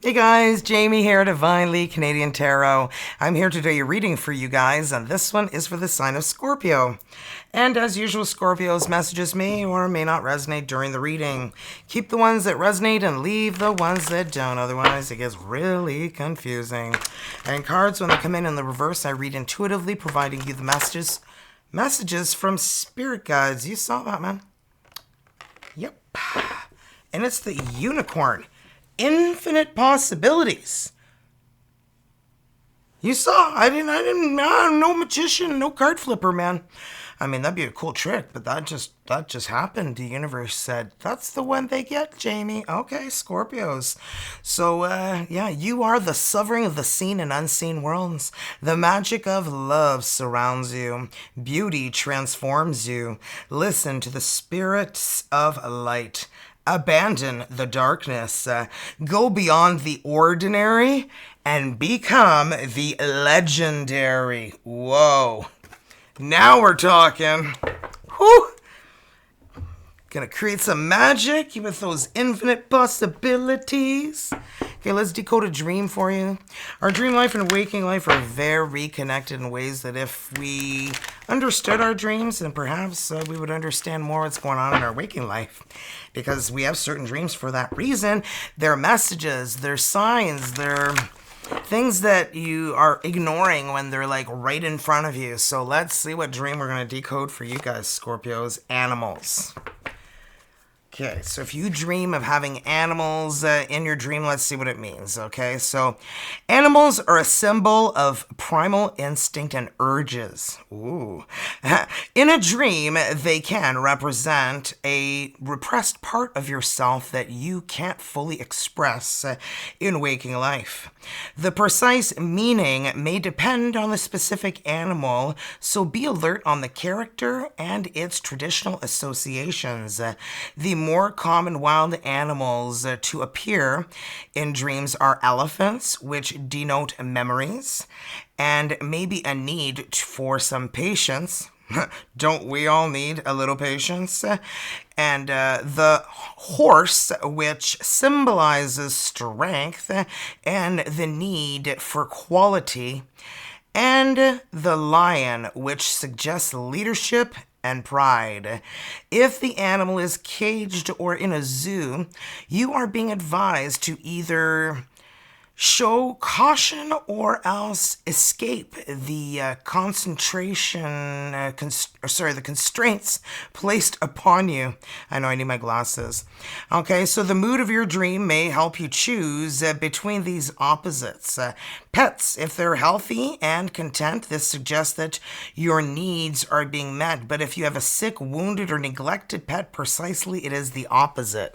Hey guys, Jamie here, Divinely Canadian Tarot. I'm here to do a reading for you guys, and this one is for the sign of Scorpio. And as usual, Scorpio's messages may or may not resonate during the reading. Keep the ones that resonate and leave the ones that don't, otherwise it gets really confusing. And cards, when they come in the reverse, I read intuitively, providing you the messages from spirit guides. You saw that, man? Yep. And it's the unicorn. Infinite possibilities. You saw, I'm no magician, no card flipper, man. I mean, that'd be a cool trick, but that just happened. The universe said, that's the one they get, Jamie. Okay, Scorpios. So, yeah, you are the sovereign of the seen and unseen worlds. The magic of love surrounds you. Beauty transforms you. Listen to the spirits of light. Abandon the darkness, go beyond the ordinary, and become the legendary. Whoa. Now we're talking. Whew. Gonna create some magic with those infinite possibilities. Okay, let's decode a dream for you. Our dream life and waking life are very connected in ways that if we understood our dreams, then perhaps we would understand more what's going on in our waking life. Because we have certain dreams for that reason. They're messages, they're signs, they're things that you are ignoring when they're like right in front of you. So let's see what dream we're going to decode for you guys, Scorpios. Animals. Okay, so if you dream of having animals in your dream, let's see what it means, okay? So animals are a symbol of primal instinct and urges. Ooh. In a dream, they can represent a repressed part of yourself that you can't fully express in waking life. The precise meaning may depend on the specific animal, so be alert on the character and its traditional associations. The more common wild animals to appear in dreams are elephants, which denote memories, and maybe a need for some patience. Don't we all need a little patience? And the horse, which symbolizes strength and the need for quality, and the lion, which suggests leadership and pride. If the animal is caged or in a zoo, you are being advised to either show caution or else escape the the constraints placed upon you. I know I need my glasses. Okay, so the mood of your dream may help you choose between these opposites. Pets, if they're healthy and content, this suggests that your needs are being met. But if you have a sick, wounded, or neglected pet, precisely it is the opposite.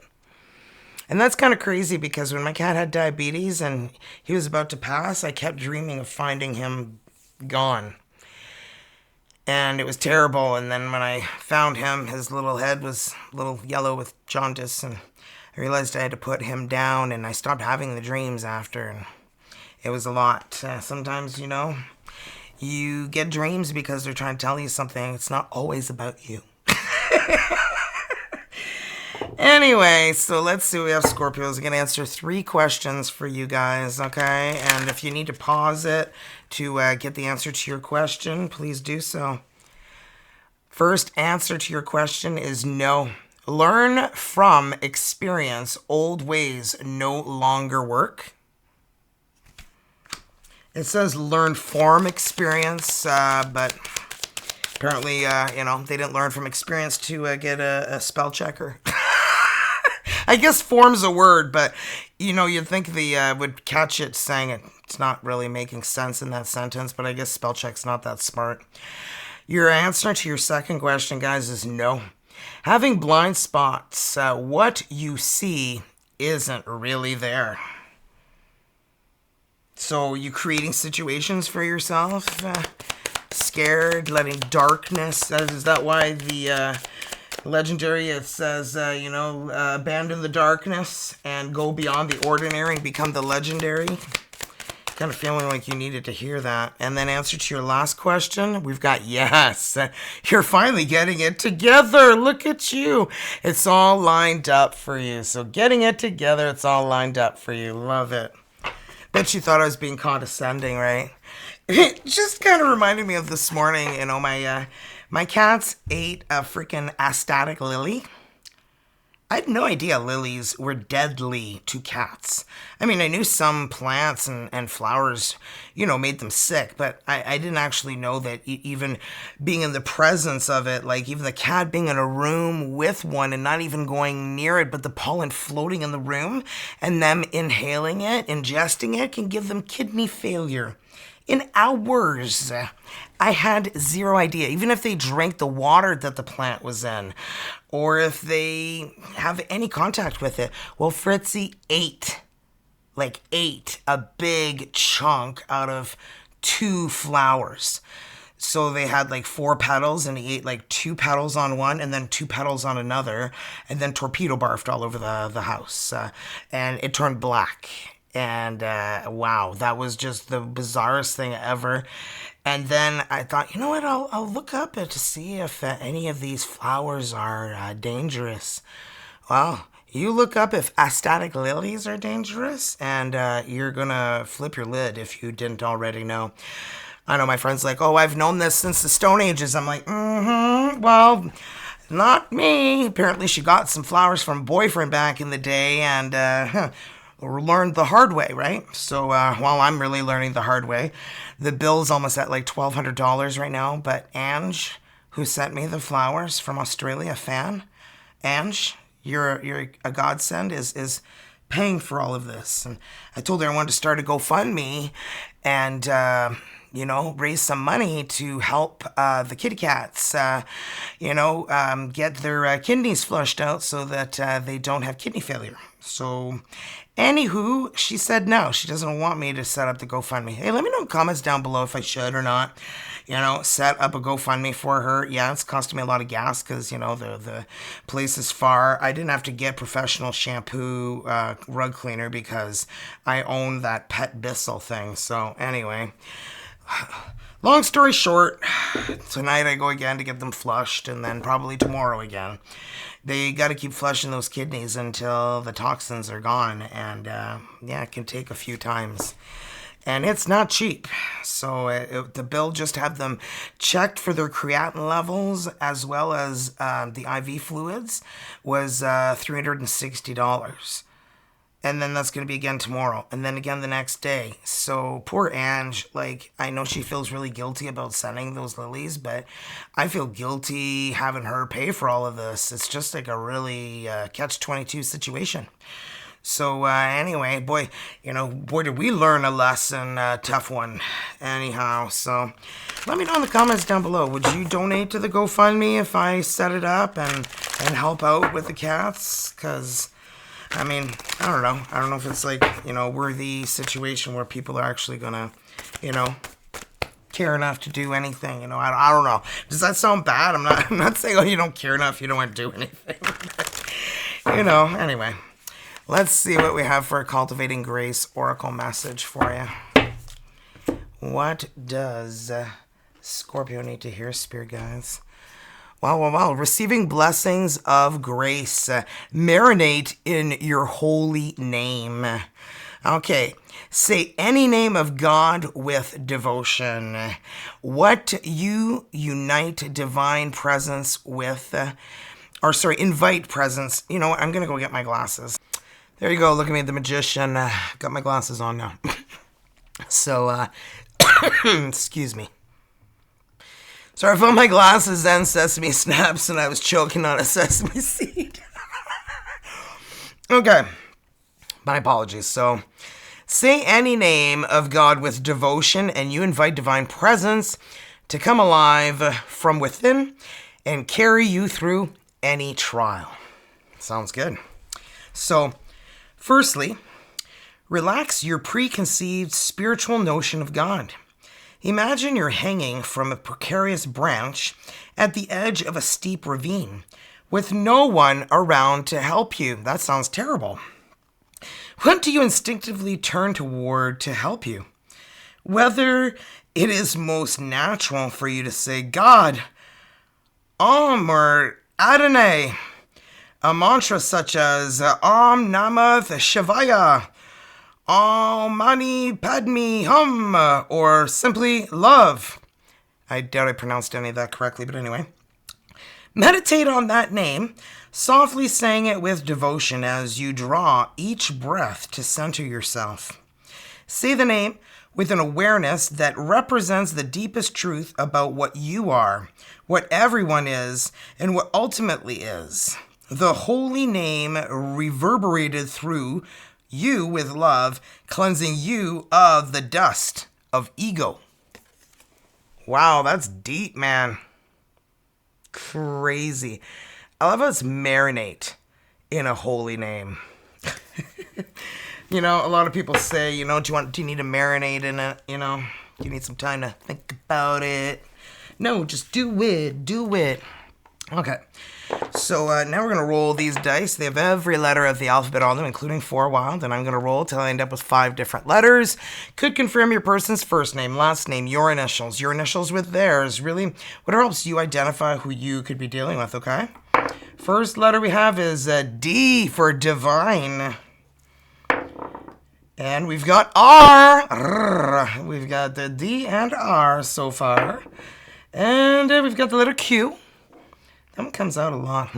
And that's kind of crazy because when my cat had diabetes and he was about to pass, I kept dreaming of finding him gone. And it was terrible. And then when I found him, his little head was a little yellow with jaundice. And I realized I had to put him down. And I stopped having the dreams after. And it was a lot. Sometimes, you get dreams because they're trying to tell you something. It's not always about you. Anyway, so let's see what we have, Scorpios. I'm going to answer 3 questions for you guys, okay? And if you need to pause it to get the answer to your question, please do so. First answer to your question is no. Learn from experience. Old ways no longer work. It says learn from experience, but apparently, they didn't learn from experience to get a spell checker. I guess form's a word, but, you'd think they would catch it saying it's not really making sense in that sentence, but I guess spell check's not that smart. Your answer to your second question, guys, is no. Having blind spots, what you see isn't really there. So you creating situations for yourself, scared, letting darkness, is that why the legendary, it says, abandon the darkness and go beyond the ordinary and become the legendary. Kind of feeling like you needed to hear that. And then answer to your last question, we've got yes. You're finally getting it together. Look at you. It's all lined up for you. So getting it together, it's all lined up for you. Love it. Bet you thought I was being condescending, right? It just kind of reminded me of this morning. You know, my cats ate a freaking astatic lily. I had no idea lilies were deadly to cats. I mean, I knew some plants and flowers, you know, made them sick, but I didn't actually know that even being in the presence of it, like even the cat being in a room with one and not even going near it, but the pollen floating in the room and them inhaling it, ingesting it, can give them kidney failure. In hours, I had zero idea. Even if they drank the water that the plant was in, or if they have any contact with it. Well, Fritzy ate a big chunk out of 2 flowers. So they had like 4 petals, and he ate like 2 petals on one and then 2 petals on another, and then torpedo barfed all over the house. And it turned black. And wow, that was just the bizarrest thing ever. And then I thought, you know what, I'll look up it to see if any of these flowers are dangerous. Well, you look up if astatic lilies are dangerous, and you're going to flip your lid if you didn't already know. I know my friend's like, oh, I've known this since the Stone Ages. I'm like, well, not me. Apparently she got some flowers from a boyfriend back in the day, and learned the hard way, right? So while I'm really learning the hard way, the bill's almost at like $1,200 right now. But Ange, who sent me the flowers from Australia, a fan, Ange, you're a godsend, is paying for all of this. And I told her I wanted to start a GoFundMe and raise some money to help the kitty cats, get their kidneys flushed out so that they don't have kidney failure. So, anywho, she said no. She doesn't want me to set up the GoFundMe. Hey, let me know in the comments down below if I should or not, set up a GoFundMe for her. Yeah, it's costing me a lot of gas because, the place is far. I didn't have to get professional shampoo rug cleaner because I own that pet Thistle thing. So, anyway, long story short, tonight I go again to get them flushed, and then probably tomorrow again. They got to keep flushing those kidneys until the toxins are gone, and it can take a few times. And it's not cheap. So the bill just had them checked for their creatinine levels as well as the IV fluids was $360. And then that's going to be again tomorrow. And then again the next day. So poor Ange, I know she feels really guilty about sending those lilies, but I feel guilty having her pay for all of this. It's just like a really catch-22 situation. So anyway, boy, did we learn a lesson, tough one. Anyhow, so let me know in the comments down below. Would you donate to the GoFundMe if I set it up and help out with the cats? Because I mean, I don't know. I don't know if it's worthy situation where people are actually gonna, care enough to do anything. I don't know. Does that sound bad? I'm not saying, oh, you don't care enough, you don't want to do anything. But, anyway. Let's see what we have for a Cultivating Grace Oracle message for you. What does Scorpio need to hear, Spirit guides? Wow. Receiving blessings of grace. Marinate in your holy name. Okay. Say any name of God with devotion. What you unite divine presence with, invite presence. You know what? I'm going to go get my glasses. There you go. Look at me, the magician. Got my glasses on now. So, excuse me. Sorry, I found my glasses and sesame snaps, and I was choking on a sesame seed. Okay. My apologies. So, say any name of God with devotion, and you invite divine presence to come alive from within and carry you through any trial. Sounds good. So, firstly, relax your preconceived spiritual notion of God. Imagine you're hanging from a precarious branch at the edge of a steep ravine with no one around to help you. That sounds terrible. What do you instinctively turn toward to help you? Whether it is most natural for you to say God, or Adonai, a mantra such as Om Namath Shivaya, Om Mani Padme Hum, or simply love. I doubt I pronounced any of that correctly, but anyway. Meditate on that name, softly saying it with devotion as you draw each breath to center yourself. Say the name with an awareness that represents the deepest truth about what you are, what everyone is, and what ultimately is. The holy name reverberated through you with love, cleansing you of the dust of ego. Wow, that's deep, man. Crazy. I love how it's marinate in a holy name. You know, a lot of people say, you know, do you need to marinate in it? You know, do you need some time to think about it? No, just do it. Okay. So now we're going to roll these dice. They have every letter of the alphabet on them, including 4 wild, and I'm going to roll till I end up with 5 different letters. Could confirm your person's first name, last name, your initials with theirs. Really, what helps you identify who you could be dealing with, okay? First letter we have is D for divine. And we've got R. We've got the D and R so far. And we've got the letter Q. That one comes out a lot,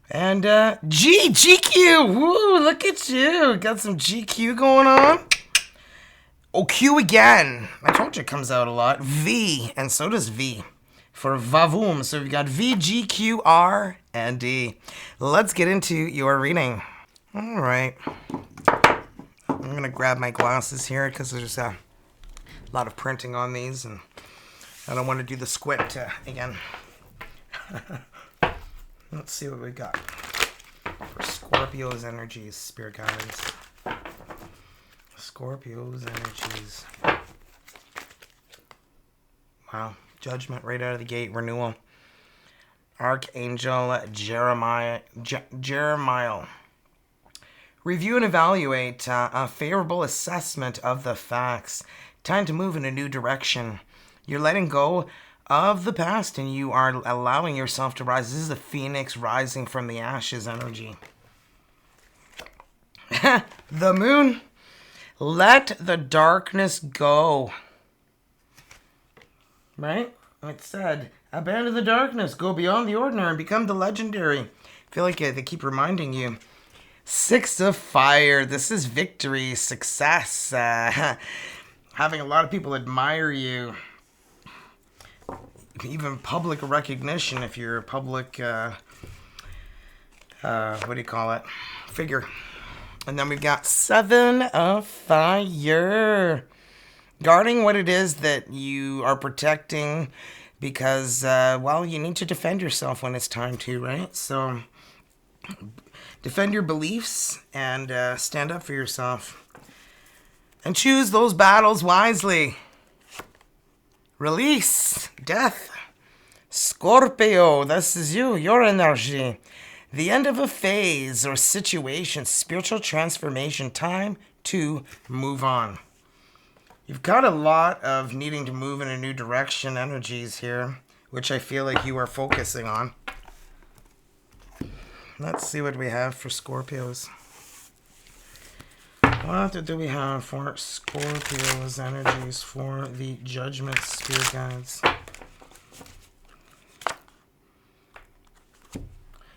And GQ. Woo, look at you. Got some GQ going on. Oh, Q again. I told you it comes out a lot. V, and so does V for Vavoom. So we've got V, G, Q, R, and D. Let's get into your reading. All right. I'm going to grab my glasses here because there's a lot of printing on these, and I don't want to do the squint again. Let's see what we got for Scorpio's energies, spirit guides. Scorpio's energies. Wow. Judgment right out of the gate. Renewal. Archangel Jeremiah. Review and evaluate a favorable assessment of the facts. Time to move in a new direction. You're letting go of the past and you are allowing yourself to rise. This is the phoenix rising from the ashes energy. The moon. Let the darkness go. Right? Like it said, abandon the darkness, go beyond the ordinary and become the legendary. I feel like they keep reminding you. 6 of fire. This is victory, success, having a lot of people admire you. Even public recognition if you're a public, figure. And then we've got 7 of fire. Guarding what it is that you are protecting because, you need to defend yourself when it's time to, right? So defend your beliefs and stand up for yourself. And choose those battles wisely. Release. Death. Scorpio. This is you. Your energy. The end of a phase or situation. Spiritual transformation. Time to move on. You've got a lot of needing to move in a new direction energies here, which I feel like you are focusing on. Let's see what we have for Scorpios. What do we have for Scorpio's energies for the Judgment Spirit Guides?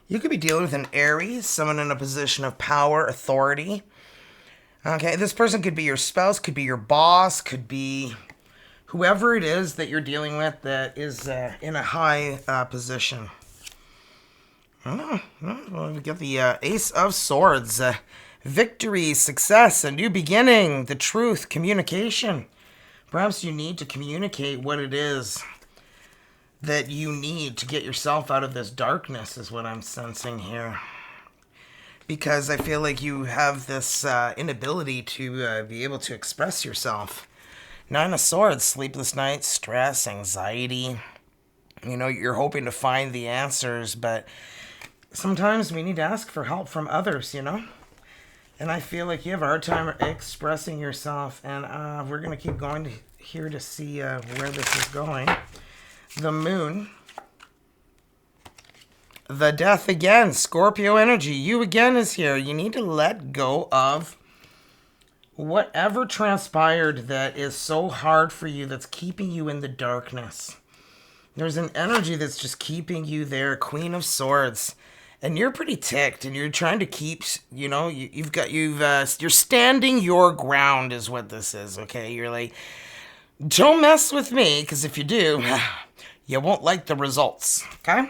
You could be dealing with an Aries, someone in a position of power, authority. Okay, this person could be your spouse, could be your boss, could be whoever it is that you're dealing with that is in a high position. Well, we got the Ace of Swords. Victory, success, a new beginning, the truth, communication. Perhaps you need to communicate what it is that you need to get yourself out of this darkness is what I'm sensing here. Because I feel like you have this inability to be able to express yourself. 9 of Swords, sleepless nights, stress, anxiety. You know, you're hoping to find the answers, but sometimes we need to ask for help from others, you know? And I feel like you have a hard time expressing yourself. And we're going to keep going here to see where this is going. The moon. The death again. Scorpio energy. You again is here. You need to let go of whatever transpired that is so hard for you, that's keeping you in the darkness. There's an energy that's just keeping you there. Queen of Swords. And you're pretty ticked, and you're trying to keep, you're standing your ground is what this is, okay? You're like, don't mess with me, because if you do, you won't like the results, okay?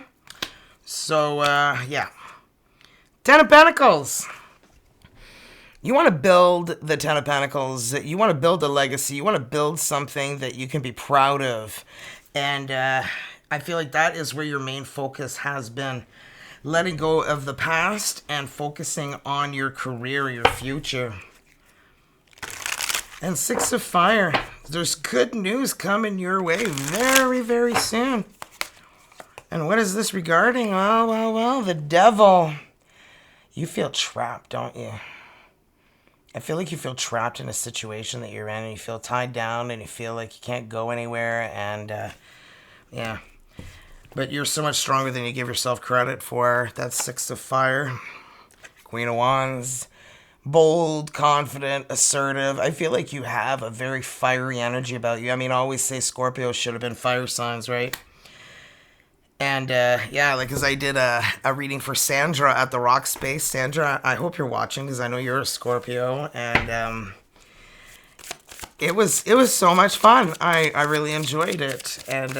So, yeah. Ten of Pentacles. You want to build the Ten of Pentacles. You want to build a legacy. You want to build something that you can be proud of. And I feel like that is where your main focus has been. Letting go of the past and focusing on your career, your future. And Six of Fire. There's good news coming your way very, very soon. And what is this regarding? Well, the devil. You feel trapped, don't you? I feel like you feel trapped in a situation that you're in, and you feel tied down, and you feel like you can't go anywhere, and yeah. But you're so much stronger than you give yourself credit for. That's Six of Fire. Queen of Wands. Bold, confident, assertive. I feel like you have a very fiery energy about you. I mean, I always say Scorpio should have been fire signs, right? And, yeah, like, because I did a reading for Sandra at the Rock Space. Sandra, I hope you're watching, because I know you're a Scorpio, and, it was so much fun. I really enjoyed it. And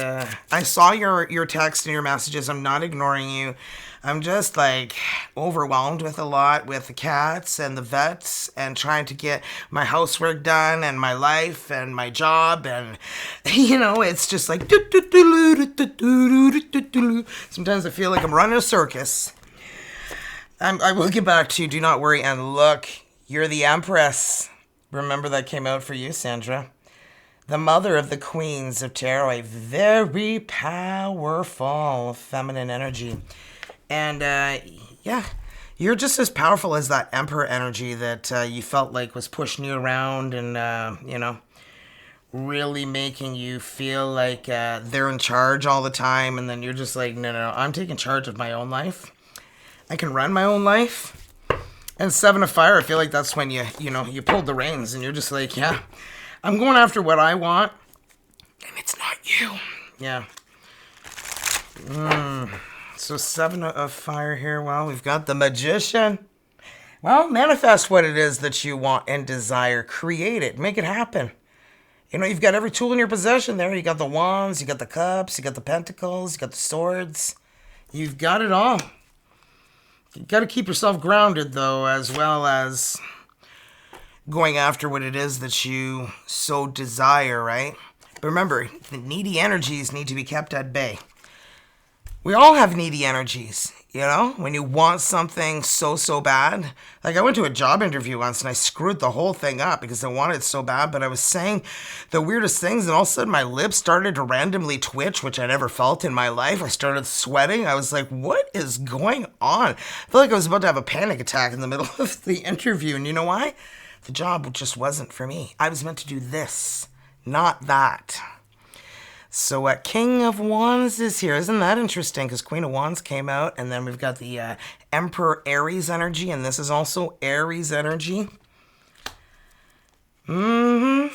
I saw your text and your messages. I'm not ignoring you. I'm just like overwhelmed with a lot with the cats and the vets and trying to get my housework done and my life and my job. And, it's just like sometimes I feel like I'm running a circus. I will get back to you. Do not worry. And look, you're the Empress. Remember that came out for you, Sandra. The mother of the queens of tarot, a very powerful feminine energy. And, yeah, you're just as powerful as that Emperor energy that you felt like was pushing you around and, really making you feel like they're in charge all the time. And then you're just like, no, I'm taking charge of my own life. I can run my own life. And Seven of Fire, I feel like that's when you pulled the reins and you're just like, yeah, I'm going after what I want. And it's not you. Yeah. So Seven of Fire here. Well, we've got the Magician. Well, manifest what it is that you want and desire. Create it. Make it happen. You've got every tool in your possession there. You got the wands, you got the cups, you got the pentacles, you got the swords. You've got it all. You got to keep yourself grounded, though, as well as going after what it is that you so desire, right? But remember, the needy energies need to be kept at bay. We all have needy energies, when you want something so bad. Like, I went to a job interview once and I screwed the whole thing up because I wanted it so bad, but I was saying the weirdest things and all of a sudden my lips started to randomly twitch, which I never felt in my life. I started sweating. I was like, what is going on? I felt like I was about to have a panic attack in the middle of the interview, and you know why? The job just wasn't for me. I was meant to do this, not that. So King of Wands is here. Isn't that interesting? Because Queen of Wands came out, and then we've got the Emperor Aries energy, and this is also Aries energy. Well.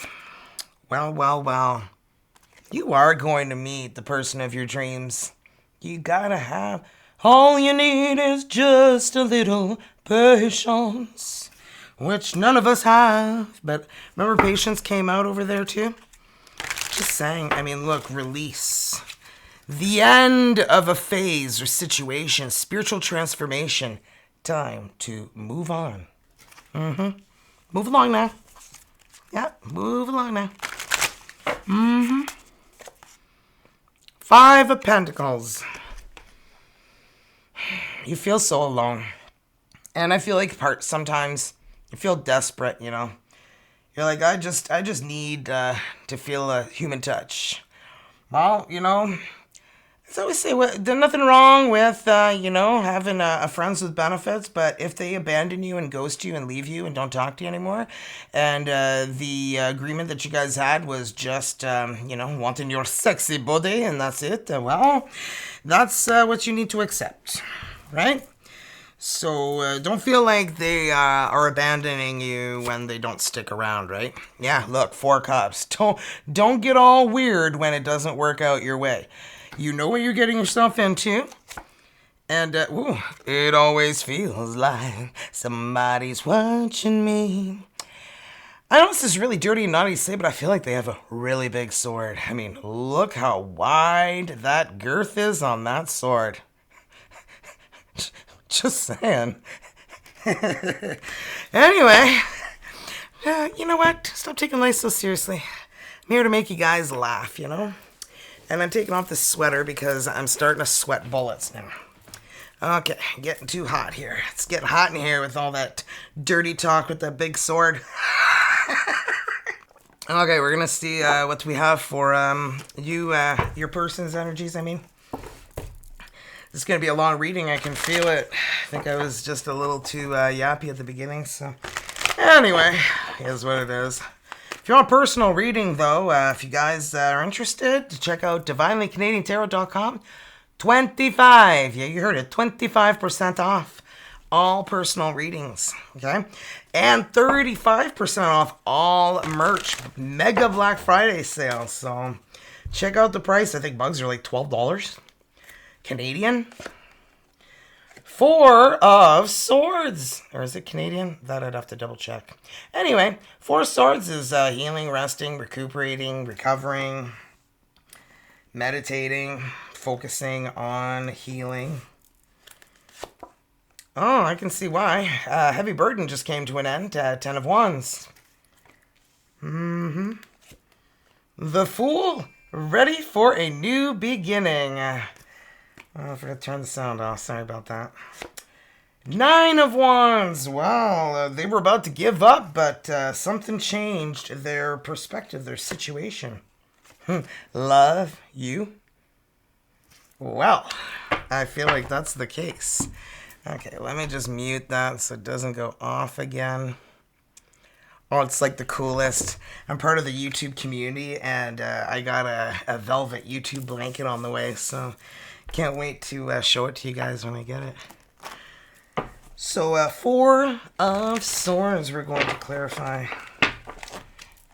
You are going to meet the person of your dreams. You gotta have... All you need is just a little patience, which none of us have. But remember Patience came out over there too? Just saying, look, release. The end of a phase or situation, spiritual transformation. Time to move on. Move along now. Yeah, move along now. Five of Pentacles. You feel so alone. And I feel like sometimes you feel desperate, You're like, I just need to feel a human touch. Well, I always say, well, there's nothing wrong with, having a friends with benefits, but if they abandon you and ghost you and leave you and don't talk to you anymore, and the agreement that you guys had was just, wanting your sexy body and that's it, well, that's what you need to accept, right? So don't feel like they are abandoning you when they don't stick around, right? Yeah, look, 4 cups. Don't get all weird when it doesn't work out your way. You know what you're getting yourself into. And, it always feels like somebody's watching me. I know this is really dirty and naughty to say, but I feel like they have a really big sword. I mean, look how wide that girth is on that sword. Just saying. Anyway, you know what? Stop taking life so seriously. I'm here to make you guys laugh, And I'm taking off this sweater because I'm starting to sweat bullets now. Okay, getting too hot here. It's getting hot in here with all that dirty talk with that big sword. Okay, we're gonna see what we have for your person's energies, I mean. This is gonna be a long reading, I can feel it. I think I was just a little too yappy at the beginning, so. Anyway, here's what it is. If you want a personal reading, though, if you guys are interested, check out divinelycanadiantarot.com. 25, yeah, you heard it, 25% off all personal readings, okay? And 35% off all merch. Mega Black Friday sale, so check out the price. I think mugs are like $12 Canadian. 4 of Swords. Or is it Canadian? That I'd have to double check. Anyway, 4 of Swords is healing, resting, recuperating, recovering, meditating, focusing on healing. Oh, I can see why. Heavy Burden just came to an end. 10 of Wands. The Fool. Ready for a new beginning. I forgot to turn the sound off. Sorry about that. 9 of Wands. Well, they were about to give up, but something changed their perspective, their situation. Love you? Well, I feel like that's the case. Okay, let me just mute that so it doesn't go off again. Oh, it's like the coolest. I'm part of the YouTube community, and I got a velvet YouTube blanket on the way, so can't wait to show it to you guys when I get it. So, 4 of Swords, we're going to clarify.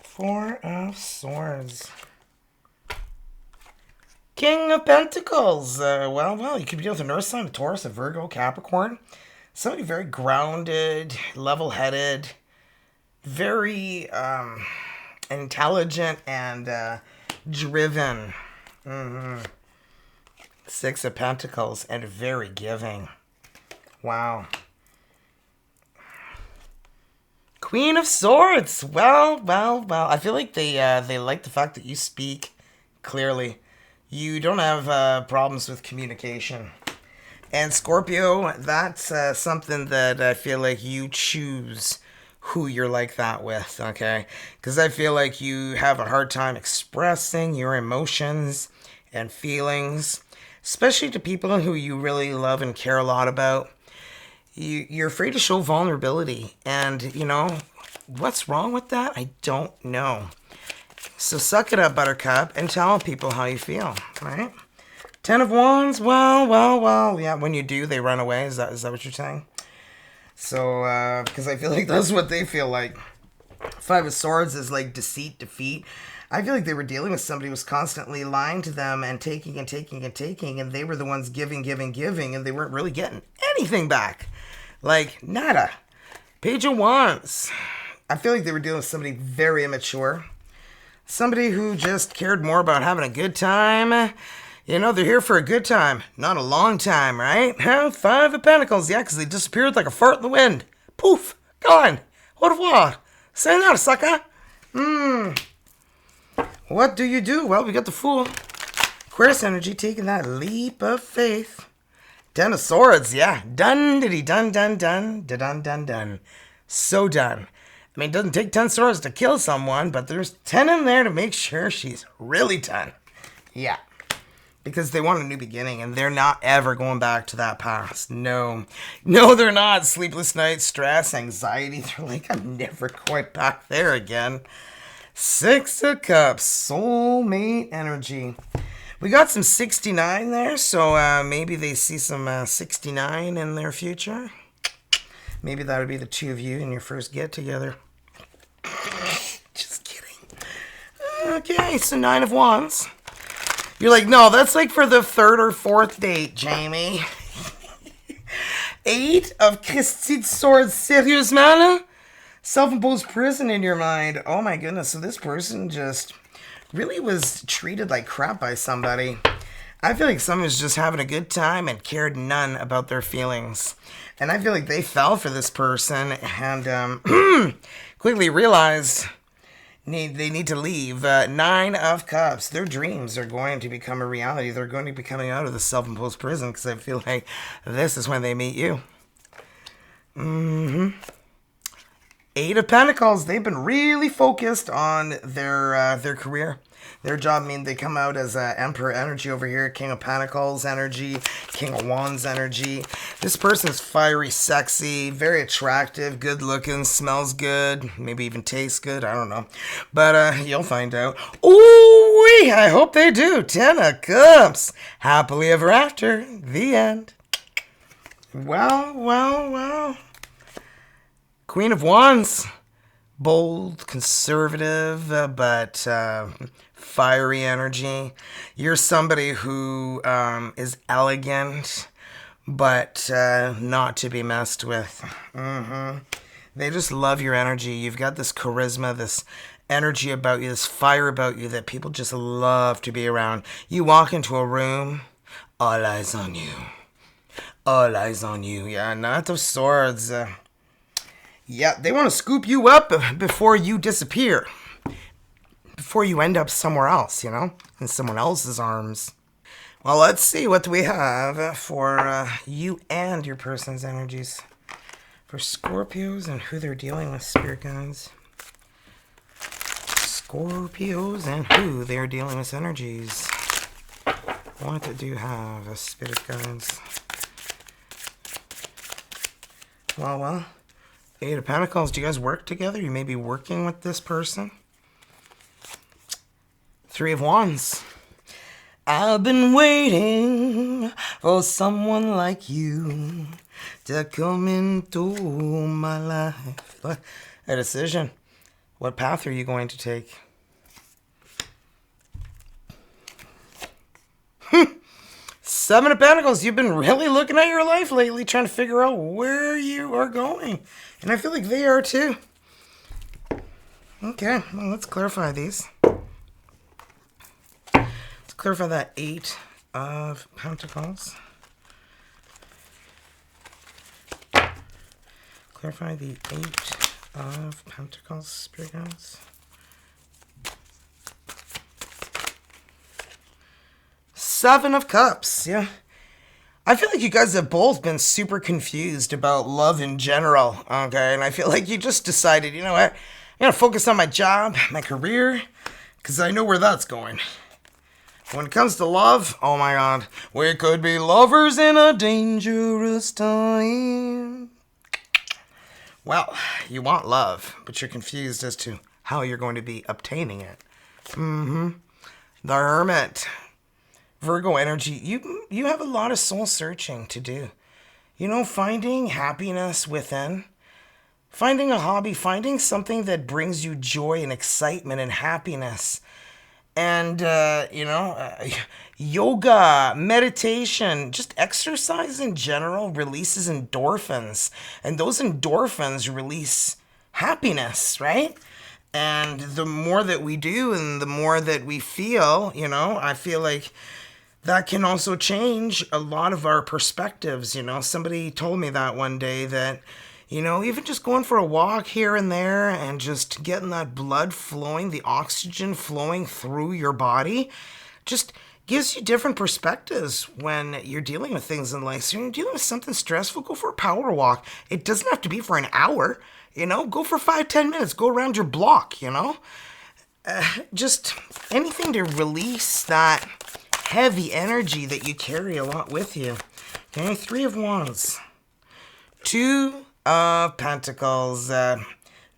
4 of Swords. King of Pentacles. Well, you could be with an Earth sign, a Taurus, a Virgo, Capricorn. Somebody very grounded, level-headed, very intelligent and driven. 6 of Pentacles and very giving. Wow. Queen of Swords. Well. I feel like they like the fact that you speak clearly. You don't have problems with communication. And Scorpio, that's something that I feel like you choose who you're like that with, okay? Because I feel like you have a hard time expressing your emotions and feelings, especially to people who you really love and care a lot about. You're afraid to show vulnerability. And, what's wrong with that? I don't know. So suck it up, Buttercup, and tell people how you feel, right? 10 of Wands, well. Yeah, when you do, they run away. Is that what you're saying? So, because I feel like that's what they feel like. 5 of Swords is like deceit, defeat. I feel like they were dealing with somebody who was constantly lying to them and taking, and they were the ones giving, and they weren't really getting anything back. Like, nada. Page of Wands. I feel like they were dealing with somebody very immature. Somebody who just cared more about having a good time. They're here for a good time, not a long time, right? 5 of Pentacles, yeah, because they disappeared like a fart in the wind. Poof, gone. Au revoir. Sayonara, sucker. What do you do? Well, we got the Fool. Aquarius energy taking that leap of faith. 10 of Swords, yeah. Done. So done. I mean, it doesn't take 10 swords to kill someone, but there's 10 in there to make sure she's really done. Yeah. because they want a new beginning and they're not ever going back to that past. No, they're not. Sleepless nights, stress, anxiety. They're like, I'm never quite back there again. 6 of Cups, soulmate energy. We got some 69 there, so maybe they see some 69 in their future. Maybe that would be the two of you in your first get together. Just kidding. Okay, so 9 of Wands. You're like, no, that's like for the 3rd or 4th date, Jamie. 8 of Swords. Serious man? Self-imposed prison in your mind. Oh my goodness. So this person just really was treated like crap by somebody. I feel like someone was just having a good time and cared none about their feelings. And I feel like they fell for this person and quickly realized they need to leave. 9 of Cups. Their dreams are going to become a reality. They're going to be coming out of the self-imposed prison because I feel like this is when they meet you. 8 of Pentacles. They've been really focused on their career, their job. I mean, they come out as Emperor energy over here, King of Pentacles energy, King of Wands energy. This person's fiery, sexy, very attractive, good looking, smells good, maybe even tastes good. I don't know, but you'll find out. Ooh, I hope they do. 10 of Cups. Happily ever after. The end. Well. Queen of Wands, bold, conservative, but fiery energy. You're somebody who is elegant, but not to be messed with. They just love your energy. You've got this charisma, this energy about you, this fire about you that people just love to be around. You walk into a room, all eyes on you. All eyes on you. Yeah, Knight of Swords. Yeah, they want to scoop you up before you disappear. Before you end up somewhere else, in someone else's arms. Well, let's see what we have for you and your person's energies. For Scorpios and who they're dealing with, spirit guides. Scorpios and who they're dealing with energies. What do you have, spirit guides? Well. 8 of Pentacles. Do you guys work together? You may be working with this person. 3 of Wands. I've been waiting for someone like you to come into my life. A decision. What path are you going to take? Seven of Pentacles. You've been really looking at your life lately, trying to figure out where you are going. And I feel like they are too. Okay, well, let's clarify these. Let's clarify that 8 of Pentacles. Clarify the 8 of Pentacles, spirit guides. 7 of Cups, yeah. I feel like you guys have both been super confused about love in general, okay? And I feel like you just decided, you know what? I'm going to focus on my job, my career, because I know where that's going. When it comes to love, oh my God, we could be lovers in a dangerous time. Well, you want love, but you're confused as to how you're going to be obtaining it. The Hermit. Virgo energy, you have a lot of soul searching to do. Finding happiness within. Finding a hobby, finding something that brings you joy and excitement and happiness. And, yoga, meditation, just exercise in general releases endorphins. And those endorphins release happiness, right? And the more that we do and the more that we feel, I feel like that can also change a lot of our perspectives. Somebody told me that one day that, even just going for a walk here and there and just getting that blood flowing, the oxygen flowing through your body, just gives you different perspectives when you're dealing with things in life. So when you're dealing with something stressful, go for a power walk. It doesn't have to be for an hour, go for 5-10 minutes, go around your block, just anything to release that heavy energy that you carry a lot with you. Okay, 3 of Wands. 2 of Pentacles.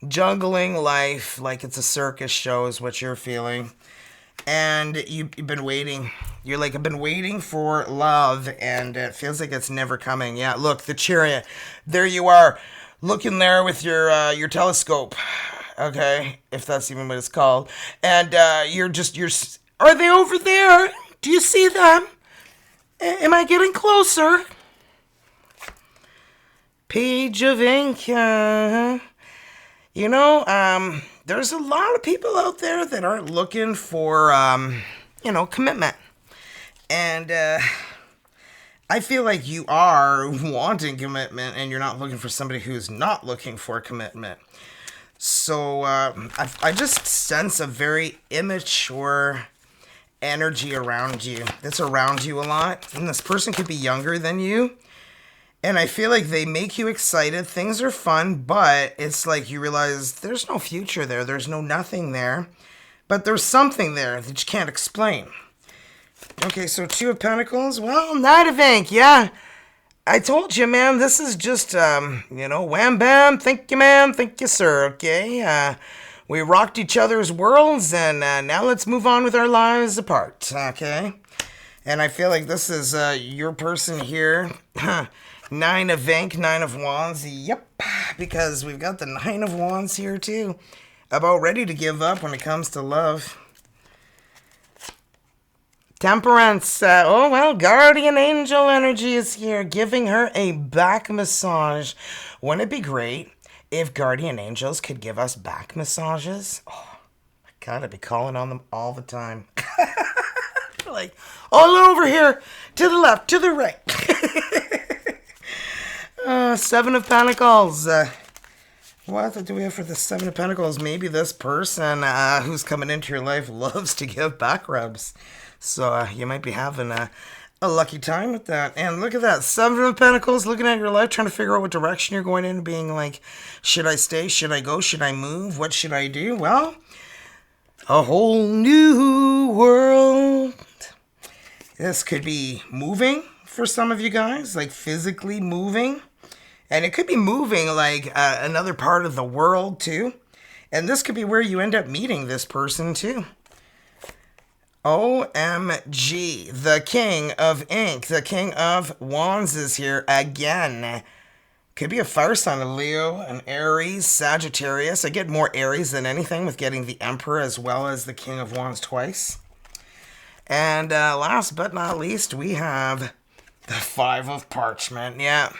Juggling life like it's a circus show is what you're feeling. And you've been waiting. You're like, I've been waiting for love, and it feels like it's never coming. Yeah, look, the Chariot. There you are, looking there with your telescope. Okay, if that's even what it's called. And you're. Are they over there? Do you see them? Am I getting closer? Page of ink. You know, there's a lot of people out there that aren't looking for, commitment. And I feel like you are wanting commitment, and you're not looking for somebody who's not looking for commitment. So I just sense a very immature energy around you. That's around you a lot. And this person could be younger than you. And I feel like they make you excited. Things are fun, but it's like you realize there's no future there. There's no nothing there. But there's something there that you can't explain. Okay, so 2 of Pentacles. Well, Knight of Ink, yeah. I told you, man, this is just, wham bam, thank you, ma'am, thank you, sir, okay? We rocked each other's worlds, and now let's move on with our lives apart, okay? And I feel like this is your person here. 9 of Ink, 9 of Wands, yep, because we've got the 9 of Wands here too. About ready to give up when it comes to love. Temperance, guardian angel energy is here, giving her a back massage. Wouldn't it be great if guardian angels could give us back massages? Oh, I gotta be calling on them all the time. Like, all over here, to the left, to the right. 7 of Pentacles. What do we have for the 7 of Pentacles? Maybe this person who's coming into your life loves to give back rubs. So you might be having a lucky time with that. And look at that, 7 of Pentacles, looking at your life, trying to figure out what direction you're going in, being like, should I stay? Should I go? Should I move? What should I do? Well, a whole new world. This could be moving for some of you guys, like physically moving. And it could be moving like another part of the world too. And this could be where you end up meeting this person too. OMG, the King of Ink, the King of Wands is here again. Could be a fire sign, a Leo, an Aries, Sagittarius. I get more Aries than anything with getting the Emperor as well as the King of Wands twice. And last but not least, we have the 5 of Parchment. Yeah.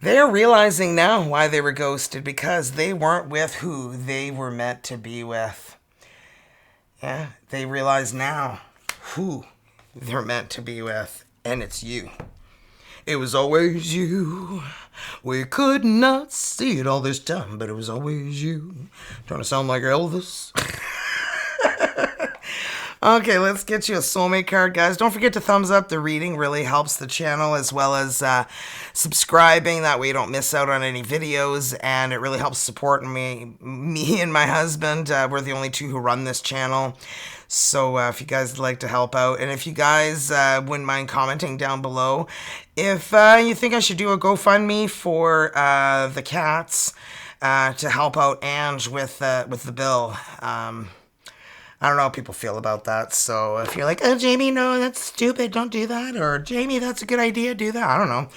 They're realizing now why they were ghosted, because they weren't with who they were meant to be with. Yeah, they realize now who they're meant to be with, and it's you. It was always you. We could not see it all this time, but it was always you. Trying to sound like Elvis. Okay, let's get you a soulmate card, guys. Don't forget to thumbs up. The reading really helps the channel, as well as subscribing. That way you don't miss out on any videos, and it really helps support me and my husband. We're the only 2 who run this channel. So if you guys would like to help out, and if you guys wouldn't mind commenting down below, if you think I should do a GoFundMe for the cats to help out Ange with the bill. I don't know how people feel about that. So if you're like, oh, Jamie, no, that's stupid, don't do that. Or, Jamie, that's a good idea, do that. I don't know.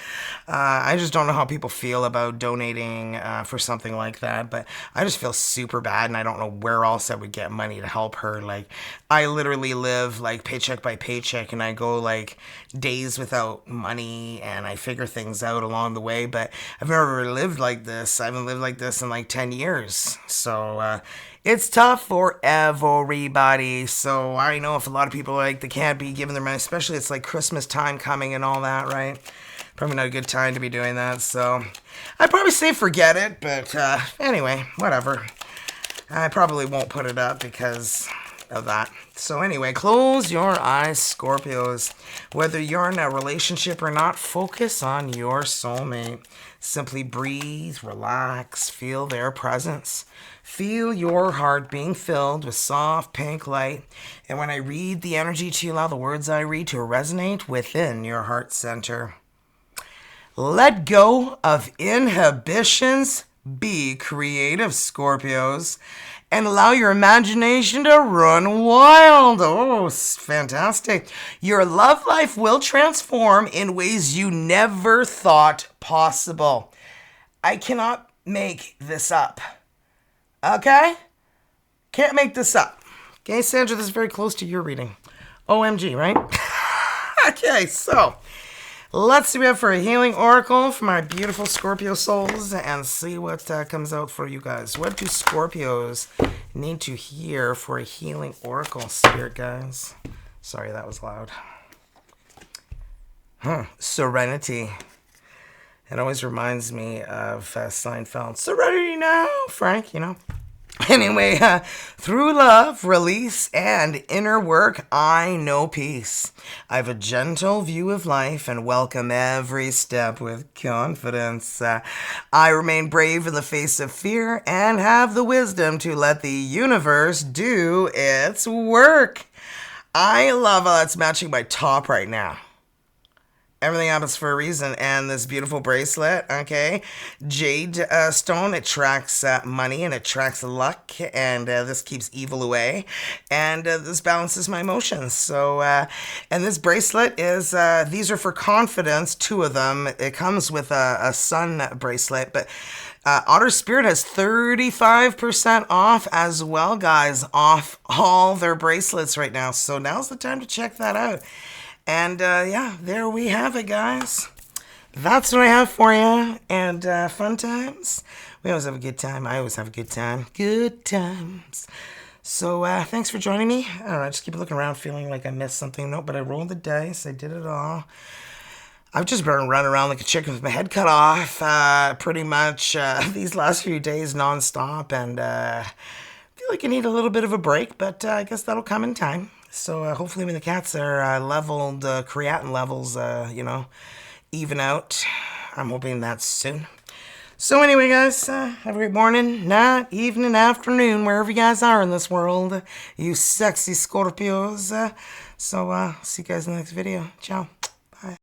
I just don't know how people feel about donating for something like that. But I just feel super bad, and I don't know where else I would get money to help her. Like, I literally live, like, paycheck by paycheck, and I go, like, days without money, and I figure things out along the way. But I've never lived like this. I haven't lived like this in, like, 10 years. So, it's tough for everybody, so I know if a lot of people like they can't be giving their money, especially it's like Christmas time coming and all that, right? Probably not a good time to be doing that, so I'd probably say forget it, but anyway, whatever. I probably won't put it up because of that. So anyway, close your eyes, Scorpios. Whether you're in a relationship or not, focus on your soulmate. Simply breathe, relax, feel their presence. Feel your heart being filled with soft pink light. And when I read the energy to you, allow the words I read to resonate within your heart center. Let go of inhibitions. Be creative, Scorpios, and allow your imagination to run wild. Oh, fantastic. Your love life will transform in ways you never thought possible. I cannot make this up. Okay? Can't make this up. Okay, Sandra, this is very close to your reading. OMG, right? Okay, so let's see what we have for a healing oracle for my beautiful Scorpio souls and see what comes out for you guys. What do Scorpios need to hear for a healing oracle, spirit guys? Sorry, that was loud. Serenity. It always reminds me of Seinfeld. Serenity now, Frank, you know. Anyway, through love, release, and inner work, I know peace. I have a gentle view of life and welcome every step with confidence. I remain brave in the face of fear and have the wisdom to let the universe do its work. I love how that's matching my top right now. Everything happens for a reason. And this beautiful bracelet, okay? Jade stone, it attracts money and attracts luck. And this keeps evil away. And this balances my emotions. So, and this bracelet is, these are for confidence, 2 of them. It comes with a sun bracelet. But Otter Spirit has 35% off as well, guys. Off all their bracelets right now. So now's the time to check that out. And, yeah, there we have it, guys. That's what I have for you. And fun times. We always have a good time. I always have a good time. Good times. So, thanks for joining me. I don't know, I just keep looking around feeling like I missed something. No, but I rolled the dice. I did it all. I've just been running around like a chicken with my head cut off pretty much these last few days nonstop. And I feel like I need a little bit of a break, but I guess that'll come in time. So hopefully when the cats are leveled, creatinine levels, you know, even out. I'm hoping that's soon. So anyway, guys, have a great morning, night, evening, afternoon, wherever you guys are in this world. You sexy Scorpios. So see you guys in the next video. Ciao.